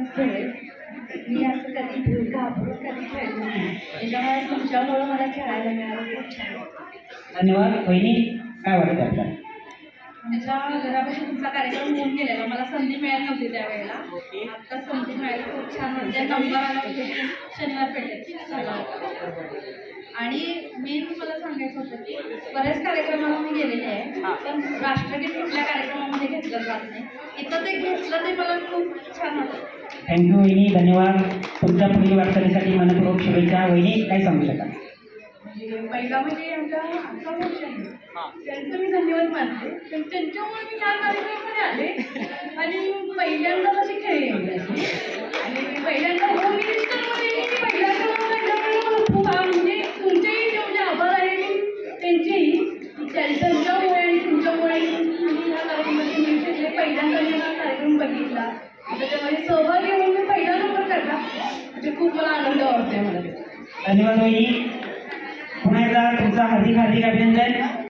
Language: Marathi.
मी असं कधी घाबरून कधी खेळलो नाही, त्याच्यामुळे तुमच्यामुळे मला खेळायला मिळालं. खूप छान. धन्यवाद. वहिनी, काय वाटतं आपल्याला? त्याच्या घरापासून तुमचा कार्यक्रम होऊन गेलेला, मला संधी मिळाली नव्हती त्यावेळेला. आता संधी मिळाली, खूप छान वाटते. नंबर आला होते शनिवार पेठेत झाला होता. आणि मेन मला सांगायचं होतं की बऱ्याच कार्यक्रमाला मी गेलेले आहे, पण राष्ट्रगीत कुठल्या कार्यक्रमामध्ये घेतलं जात नाही. इथं ते घेतलं ते मला खूप छान वाटतं. थँक्यू वहिनी, धन्यवाद. तुमच्या पुढील वाटचालीसाठी मनपूर्वक शुभेच्छा. वहिनी, काय सांगू शकाल? पहिला म्हणजे आमच्या समोरचे त्यांचं मी धन्यवाद मानते, पण त्यांच्यामुळे मी या कार्यक्रमामध्ये आले आणि पहिल्यांदा कशी खेळले आणि पहिल्यांदा होम मिनिस्टरमध्ये मी पहिल्यांदा मला खूप म्हणजे तुमचेही म्हणजे आभार आहे की त्यांचेही त्यांच्यामुळे आणि तुमच्यामुळे मी ह्या कार्यक्रमाचे मी पहिल्यांदा मी हा कार्यक्रम बघितला, त्याच्यामध्ये सहभागी होऊन मी पहिला नंबर काढला, म्हणजे खूप मला आनंद वाटतोय. मला धन्यवाद वहिनी. पुन्हा एकदा तुमचा हार्दिक हार्दिक अभिनंदन.